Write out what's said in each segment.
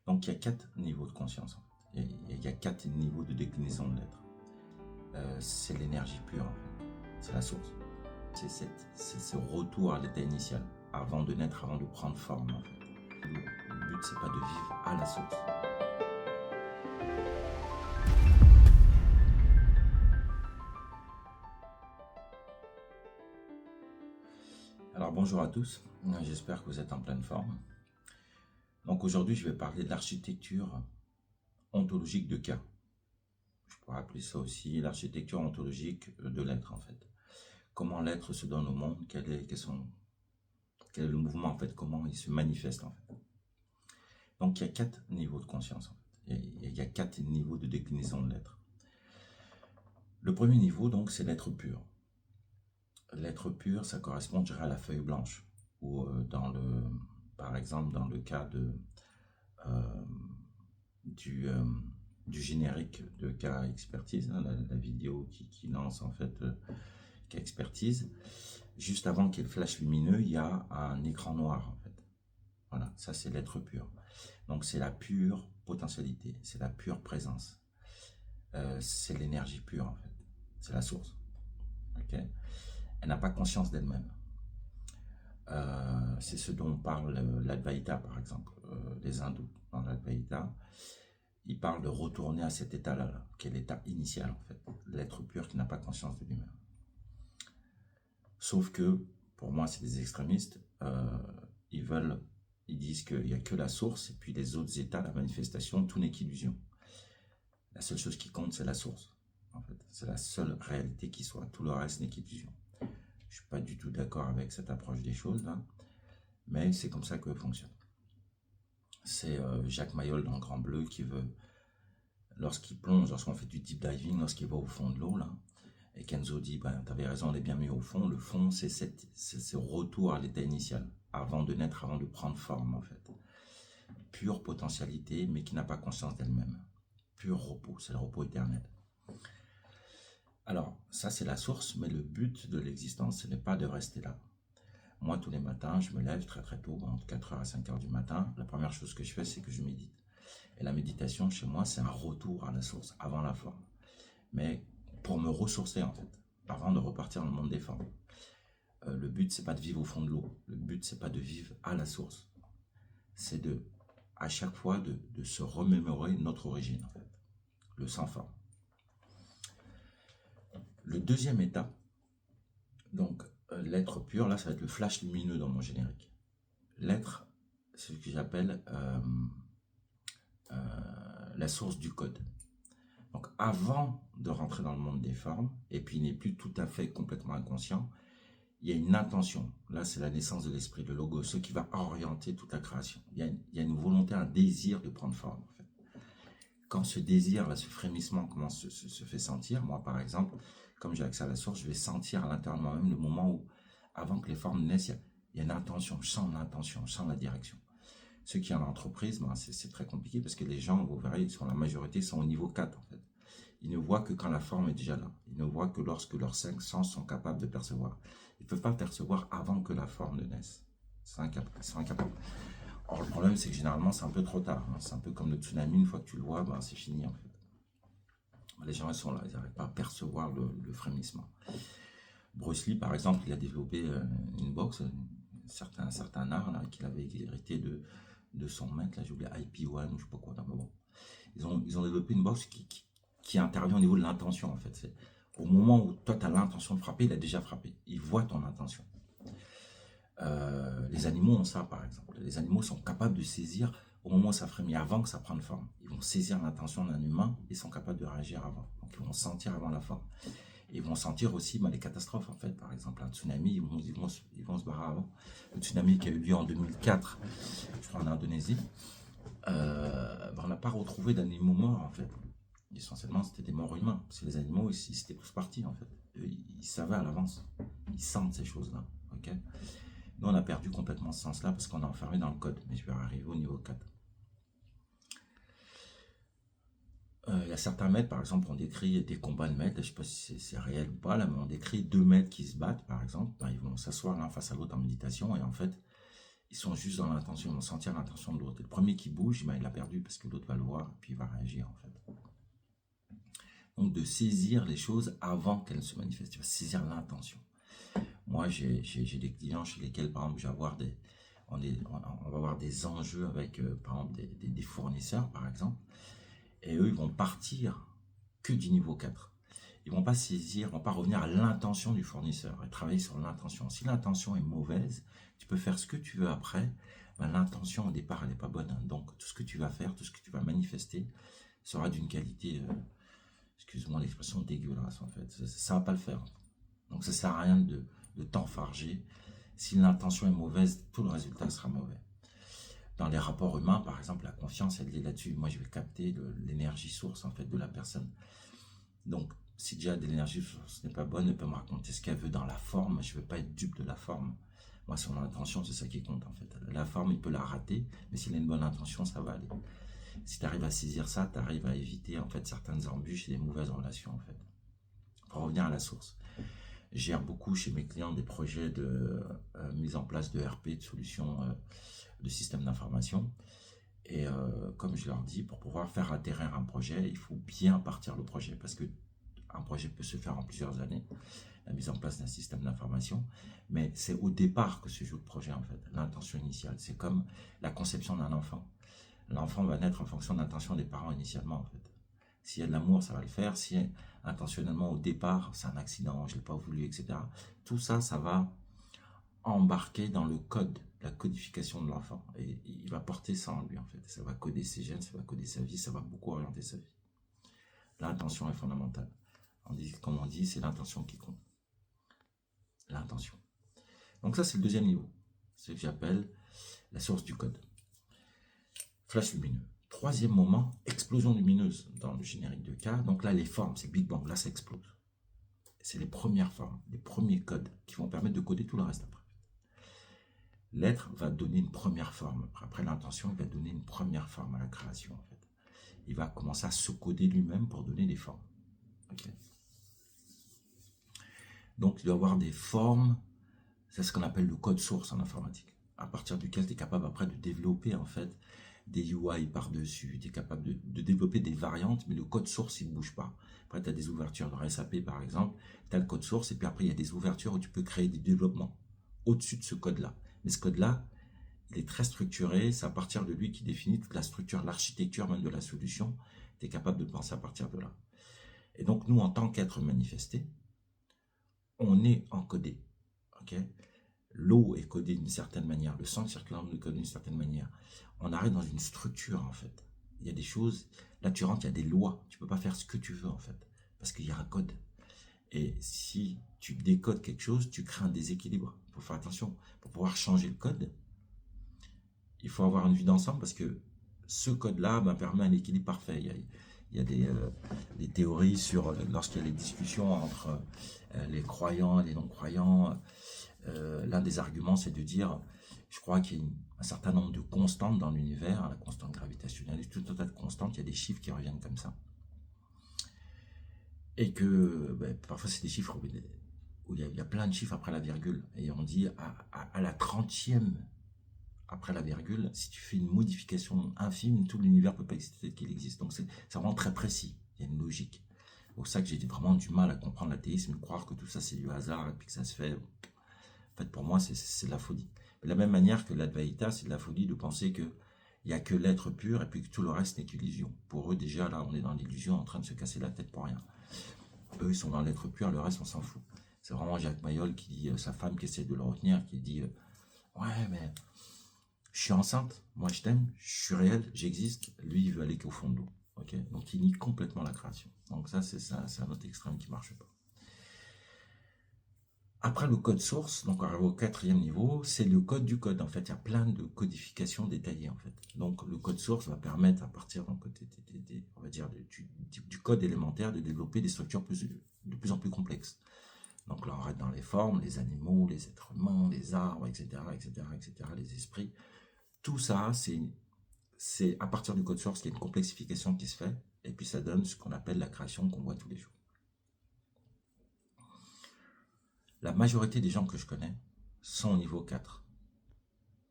Donc, il y a 4 niveaux de conscience. En fait. Il y a 4 niveaux de déclinaison de l'être. C'est l'énergie pure, en fait. C'est la source. C'est ce retour à l'état initial, avant de naître, avant de prendre forme, en fait. Le but, c'est pas de vivre à la source. Alors, bonjour à tous. J'espère que vous êtes en pleine forme. Donc, aujourd'hui, je vais parler de l'architecture ontologique de cas. Je pourrais appeler ça aussi l'architecture ontologique de l'être, en fait. Comment l'être se donne au monde, quel est le mouvement, en fait, comment il se manifeste, en fait. Donc, il y a 4 niveaux de conscience, en fait. Il y a 4 niveaux de déclinaison de l'être. Le premier niveau, donc, c'est l'être pur. L'être pur, ça correspond, je dirais, à la feuille blanche, ou par exemple, dans le cas euh, du générique de cas expertise, hein, la vidéo qui lance, en fait, cas expertise, juste avant qu'il y ait le flash lumineux, il y a un écran noir, en fait. Voilà, ça c'est l'être pur. Donc c'est la pure potentialité, c'est la pure présence. C'est l'énergie pure, en fait. C'est la source. Okay, elle n'a pas conscience d'elle-même. C'est ce dont parle l'Advaita, par exemple. Les hindous, dans l'Advaita, ils parlent de retourner à cet état-là, qui est l'état initial, en fait. L'être pur qui n'a pas conscience de lui-même. Sauf que, pour moi, c'est des extrémistes. Ils disent qu'il n'y a que la source, et puis les autres états, la manifestation, tout n'est qu'illusion. La seule chose qui compte, c'est la source. En fait, c'est la seule réalité qui soit. Tout le reste n'est qu'illusion. Je ne suis pas du tout d'accord avec cette approche des choses, là, mais c'est comme ça que ça fonctionne. C'est Jacques Mayol dans le Grand Bleu qui veut, lorsqu'il plonge, lorsqu'on fait du deep diving, lorsqu'il va au fond de l'eau, là, et Kenzo dit, ben, tu avais raison, on est bien mieux au fond. Le fond, c'est ce retour à l'état initial, avant de naître, avant de prendre forme, en fait. Pure potentialité, mais qui n'a pas conscience d'elle-même. Pur repos, c'est le repos éternel. Alors, ça c'est la source, mais le but de l'existence, ce n'est pas de rester là. Moi, tous les matins, je me lève très très tôt, entre 4h et 5h du matin. La première chose que je fais, c'est que je médite. Et la méditation, chez moi, c'est un retour à la source, avant la forme. Mais pour me ressourcer, en fait, avant de repartir dans le monde des formes. Le but, c'est pas de vivre au fond de l'eau. Le but, c'est pas de vivre à la source. C'est à chaque fois, de se remémorer notre origine, en fait. Le sans forme. Le deuxième état, donc l'être pur, là ça va être le flash lumineux dans mon générique. L'être, c'est ce que j'appelle la source du code. Donc avant de rentrer dans le monde des formes, et puis il n'est plus tout à fait complètement inconscient, il y a une intention. Là c'est la naissance de l'esprit, le logo, ce qui va orienter toute la création. Il y a une volonté, un désir de prendre forme, en fait. Quand ce désir, là, ce frémissement commence se fait sentir, moi par exemple, comme j'ai accès à la source, je vais sentir à l'intérieur de moi-même le moment où, avant que les formes naissent, il y a une intention, je sens l'intention, je sens la direction. Ceux qui ont l'entreprise, ben, c'est très compliqué parce que les gens, vous verrez, la majorité sont au niveau 4 en fait. Ils ne voient que quand la forme est déjà là. Ils ne voient que lorsque leurs 5 sens sont capables de percevoir. Ils ne peuvent pas percevoir avant que la forme ne naisse. C'est incapable. Or, le problème, c'est que généralement, c'est un peu trop tard. Hein. C'est un peu comme le tsunami, une fois que tu le vois, ben, c'est fini en fait. Les gens, ils sont là, ils n'arrivent pas à percevoir le frémissement. Bruce Lee, par exemple, il a développé une boxe, un certain art qu'il avait hérité de son maître, là j'ai oublié, IP1 ou je ne sais pas quoi. Mais bon. Ils ont développé une boxe qui intervient au niveau de l'intention en fait. Au moment où toi tu as l'intention de frapper, il a déjà frappé. Il voit ton intention. Les animaux ont ça par exemple. Les animaux sont capables de saisir au moment où ça frémit, avant que ça prenne forme. Ils vont saisir l'intention d'un humain et sont capables de réagir avant. Donc ils vont sentir avant la forme. Ils vont sentir aussi les catastrophes en fait. Par exemple, un tsunami, ils vont se barrer avant. Le tsunami qui a eu lieu en 2004, je crois en Indonésie, on n'a pas retrouvé d'animaux morts en fait. Essentiellement, c'était des morts humains. Parce que les animaux, ils s'étaient tous partis en fait. Ils savaient à l'avance. Ils sentent ces choses-là. Okay, nous, on a perdu complètement ce sens-là parce qu'on est enfermé dans le code. Mais je vais arriver au niveau 4. Il y a certains maîtres, par exemple, on décrit des combats de maîtres, je ne sais pas si c'est réel ou pas, là, mais on décrit deux maîtres qui se battent, par exemple, ben, ils vont s'asseoir l'un face à l'autre en méditation, et en fait, ils sont juste dans l'intention, ils vont sentir l'intention de l'autre. Le premier qui bouge, ben, il a perdu parce que l'autre va le voir et puis il va réagir en fait. Donc de saisir les choses avant qu'elles se manifestent, tu vas saisir l'intention. Moi, j'ai des clients chez lesquels, par exemple, on va avoir des enjeux avec, par exemple, des fournisseurs, par exemple, et eux, ils vont partir que du niveau 4. Ils vont pas saisir, ils vont pas revenir à l'intention du fournisseur et travailler sur l'intention. Si l'intention est mauvaise, tu peux faire ce que tu veux après, ben, l'intention au départ, elle n'est pas bonne. Donc, tout ce que tu vas faire, tout ce que tu vas manifester sera d'une qualité, excuse-moi l'expression, dégueulasse, en fait. Ça va pas le faire. Donc, ça sert à rien de t'enfarger. Si l'intention est mauvaise, tout le résultat sera mauvais. Dans les rapports humains, par exemple, la confiance, elle est là-dessus. Moi, je vais capter l'énergie source, en fait, de la personne. Donc, si déjà de l'énergie source n'est pas bonne, elle peut me raconter ce qu'elle veut dans la forme. Je ne veux pas être dupe de la forme. Moi, son intention, c'est ça qui compte, en fait. La forme, il peut la rater, mais s'il a une bonne intention, ça va aller. Si tu arrives à saisir ça, tu arrives à éviter, en fait, certaines embûches et des mauvaises relations, en fait. Pour revenir à la source. Je gère beaucoup chez mes clients des projets de mise en place de RP, de solutions de systèmes d'information. Et comme je leur dis, pour pouvoir faire atterrir un projet, il faut bien partir le projet parce que un projet peut se faire en plusieurs années, la mise en place d'un système d'information, mais c'est au départ que se joue le projet en fait, l'intention initiale. C'est comme la conception d'un enfant. L'enfant va naître en fonction de l'intention des parents initialement en fait. S'il y a de l'amour, ça va le faire. Si intentionnellement au départ, c'est un accident, je ne l'ai pas voulu, etc. Tout ça, ça va embarquer dans le code, la codification de l'enfant. Et il va porter ça en lui, en fait. Ça va coder ses gènes, ça va coder sa vie, ça va beaucoup orienter sa vie. L'intention est fondamentale. Comme on dit, c'est l'intention qui compte. L'intention. Donc ça, c'est le deuxième niveau. C'est ce que j'appelle la source du code. Flash lumineux. Troisième moment, explosion lumineuse dans le générique de cas. Donc là, les formes, c'est Big Bang. Là, ça explose. C'est les premières formes, les premiers codes qui vont permettre de coder tout le reste après. L'être va donner une première forme. Après l'intention, il va donner une première forme à la création. En fait. Il va commencer à se coder lui-même pour donner des formes. Okay. Donc, il doit avoir des formes. C'est ce qu'on appelle le code source en informatique. À partir duquel tu es capable après de développer en fait des UI par-dessus. Tu es capable de développer des variantes, mais le code source, il ne bouge pas. Après, tu as des ouvertures dans SAP, par exemple. Tu as le code source, et puis après, il y a des ouvertures où tu peux créer des développements au-dessus de ce code-là. Mais ce code-là, il est très structuré. C'est à partir de lui qui définit toute la structure, l'architecture même de la solution. Tu es capable de penser à partir de là. Et donc, nous, en tant qu'être manifesté, on est encodé. Ok ? L'eau est codée d'une certaine manière, le sang circulant est codé d'une certaine manière. On arrive dans une structure en fait. Il y a des choses, là tu rentres, il y a des lois. Tu ne peux pas faire ce que tu veux en fait, parce qu'il y a un code. Et si tu décodes quelque chose, tu crées un déséquilibre. Il faut faire attention. Pour pouvoir changer le code, il faut avoir une vue d'ensemble parce que ce code-là permet un équilibre parfait. Il y a des théories sur lorsqu'il y a les discussions entre les croyants et les non-croyants. L'un des arguments, c'est de dire, je crois qu'il y a un certain nombre de constantes dans l'univers, la constante gravitationnelle, tout un tas de constantes, il y a des chiffres qui reviennent comme ça. Et que parfois c'est des chiffres où il y a plein de chiffres après la virgule. Et on dit à la 30e après la virgule, si tu fais une modification infime, tout l'univers ne peut pas exister tel qu'il existe. Donc c'est vraiment très précis, il y a une logique. C'est pour ça que j'ai vraiment du mal à comprendre l'athéisme, croire que tout ça c'est du hasard et puis que ça se fait. En fait, pour moi, c'est de la folie. De la même manière que l'Advaita, c'est de la folie de penser qu'il n'y a que l'être pur et puis que tout le reste n'est qu'illusion. Pour eux, déjà, là, on est dans l'illusion en train de se casser la tête pour rien. Eux, ils sont dans l'être pur, le reste, on s'en fout. C'est vraiment Jacques Mayol qui dit, sa femme qui essaie de le retenir, qui dit ouais, mais je suis enceinte, moi je t'aime, je suis réel, j'existe. Lui, il veut aller qu'au fond de l'eau. Okay, donc, il nie complètement la création. Donc, ça, c'est un autre extrême qui ne marche pas. Après le code source, donc on arrive au quatrième niveau, c'est le code du code. En fait, il y a plein de codifications détaillées en fait. Donc le code source va permettre à partir donc, on va dire, du code élémentaire de développer des structures de plus en plus complexes. Donc là, on reste dans les formes, les animaux, les êtres humains, les arbres, etc., les esprits. Tout ça, c'est à partir du code source qu'il y a une complexification qui se fait, et puis ça donne ce qu'on appelle la création qu'on voit tous les jours. La majorité des gens que je connais sont au niveau 4.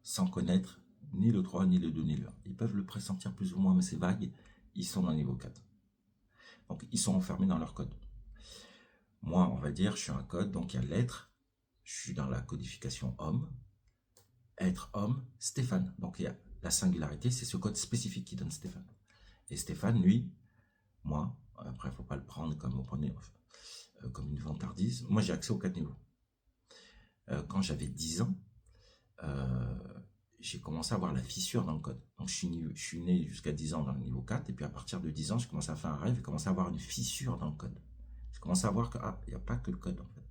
sans connaître ni le 3, ni le 2, ni le 1. Ils peuvent le pressentir plus ou moins, mais c'est vague. Ils sont dans le niveau 4. Donc, ils sont enfermés dans leur code. Moi, on va dire, je suis un code, donc il y a l'être. Je suis dans la codification homme. Être homme, Stéphane. Donc, il y a la singularité, c'est ce code spécifique qui donne Stéphane. Et Stéphane, lui, moi, après, il ne faut pas le prendre comme, comme une vantardise. Moi, j'ai accès aux 4 niveaux. Quand j'avais 10 ans, j'ai commencé à avoir la fissure dans le code. Donc, je suis né jusqu'à 10 ans dans le niveau 4, et puis à partir de 10 ans, j'ai commencé à faire un rêve et commencé à avoir une fissure dans le code. J'ai commencé à voir qu'il n'y a pas que le code, en fait.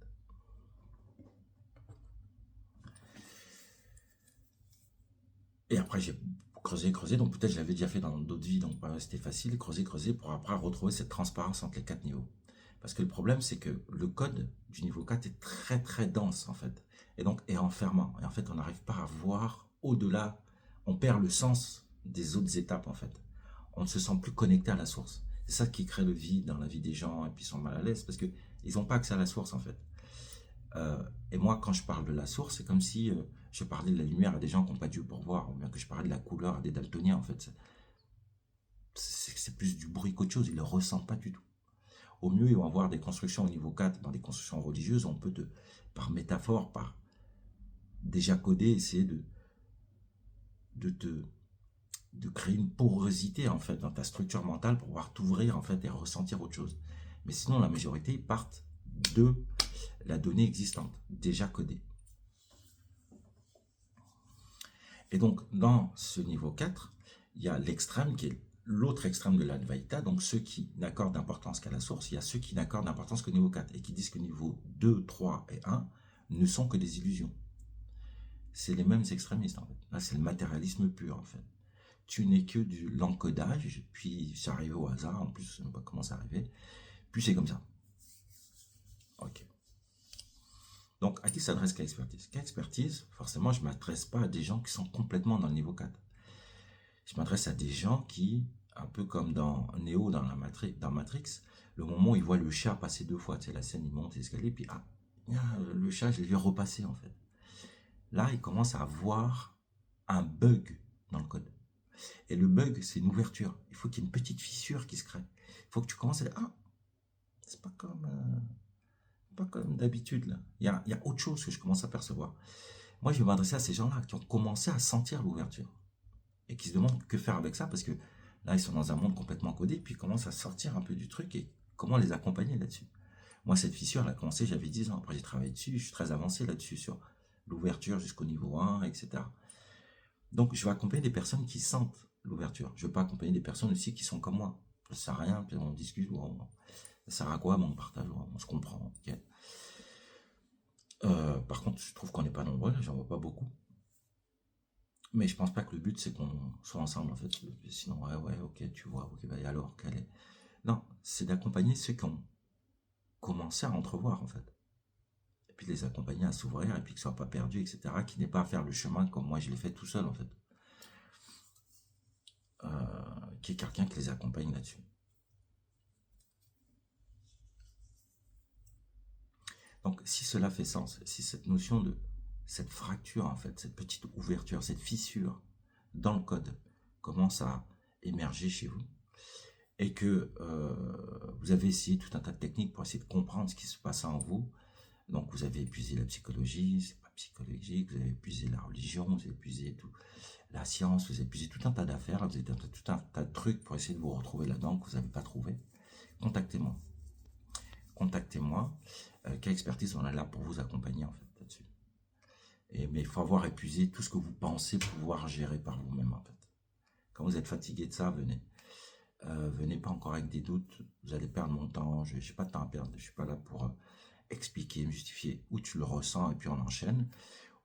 Et après, j'ai creusé, donc peut-être je l'avais déjà fait dans d'autres vies, donc c'était facile, creuser, pour après retrouver cette transparence entre les 4 niveaux. Parce que le problème, c'est que le code du niveau 4 est très très dense, en fait, et donc est enfermant. Et en fait, on n'arrive pas à voir au-delà, on perd le sens des autres étapes, en fait. On ne se sent plus connecté à la source. C'est ça qui crée le vide dans la vie des gens, et puis ils sont mal à l'aise, parce qu'ils n'ont pas accès à la source, en fait. Et moi, quand je parle de la source, c'est comme si je parlais de la lumière à des gens qui n'ont pas Dieu pour voir, ou bien que je parlais de la couleur à des daltoniens, en fait. C'est plus du bruit qu'autre chose, ils ne le ressentent pas du tout. Au mieux, ils vont avoir des constructions au niveau 4, dans des constructions religieuses, on peut, par métaphore, par déjà codé, essayer de créer une porosité, en fait, dans ta structure mentale pour pouvoir t'ouvrir, en fait, et ressentir autre chose. Mais sinon, la majorité, ils partent de la donnée existante, déjà codée. Et donc, dans ce niveau 4, il y a l'extrême qui est l'autre extrême de l'Advaita, donc ceux qui n'accordent d'importance qu'à la source. Il y a ceux qui n'accordent d'importance qu'au niveau 4 et qui disent que niveau 2, 3 et 1 ne sont que des illusions. C'est les mêmes extrémistes, en fait. Là, c'est le matérialisme pur, en fait. Tu n'es que de l'encodage, puis c'est arrivé au hasard, en plus, je ne sais pas comment c'est arrivé, puis c'est comme ça. Ok. Donc, à qui s'adresse K-Expertise? K-Expertise, forcément, je ne m'adresse pas à des gens qui sont complètement dans le niveau 4. Je m'adresse à des gens qui, un peu comme dans Neo dans Matrix, le moment où ils voient le chat passer 2 fois, tu sais, la scène, il monte l'escalier, puis le chat, je l'ai vu repasser, en fait. Là, il commence à voir un bug dans le code. Et le bug, c'est une ouverture. Il faut qu'il y ait une petite fissure qui se crée. Il faut que tu commences à dire, c'est pas comme d'habitude, là. Il y a autre chose que je commence à percevoir. Moi, je vais m'adresser à ces gens-là qui ont commencé à sentir l'ouverture et qui se demandent que faire avec ça parce que là, ils sont dans un monde complètement codé, puis ils commencent à sortir un peu du truc et comment les accompagner là-dessus. Moi, cette fissure, elle a commencé, j'avais 10 ans. Après, j'ai travaillé dessus, je suis très avancé là-dessus, sur l'ouverture jusqu'au niveau 1, etc. Donc, je vais accompagner des personnes qui sentent l'ouverture. Je ne vais pas accompagner des personnes aussi qui sont comme moi. Ça ne sert à rien, puis on discute, ça sert à quoi, on partage, on se comprend. Okay. Par contre, je trouve qu'on n'est pas nombreux, j'en vois pas beaucoup. Mais je pense pas que le but c'est qu'on soit ensemble en fait. Sinon, ouais, ok, tu vois, ok, bah, et alors, quelle est. Non, c'est d'accompagner ceux qui ont commencé à entrevoir en fait. Et puis de les accompagner à s'ouvrir et puis qu'ils ne soient pas perdus, etc. Qui n'aient pas à faire le chemin comme moi je l'ai fait tout seul en fait. Qui est quelqu'un qui les accompagne là-dessus. Donc, si cela fait sens, si cette notion de cette fracture, en fait, cette petite ouverture, cette fissure dans le code commence à émerger chez vous, et que vous avez essayé tout un tas de techniques pour essayer de comprendre ce qui se passe en vous, donc vous avez épuisé la psychologie, c'est pas psychologique, vous avez épuisé la religion, vous avez épuisé tout, la science, vous avez épuisé tout un tas d'affaires, vous avez tout un tas de trucs pour essayer de vous retrouver là-dedans que vous n'avez pas trouvé. Contactez-moi. Contactez-moi. K-Expertise, on est là pour vous accompagner en fait là-dessus. Mais il faut avoir épuisé tout ce que vous pensez pouvoir gérer par vous-même en fait. Quand vous êtes fatigué de ça, venez. Venez pas encore avec des doutes, vous allez perdre mon temps, je n'ai pas de temps à perdre, je ne suis pas là pour expliquer, me justifier. Ou tu le ressens et puis on enchaîne,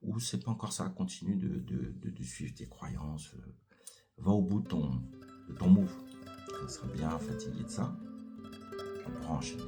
ou c'est pas encore ça, continue de suivre tes croyances, va au bout de ton move. On sera bien fatigué de ça, on pourra enchaîner.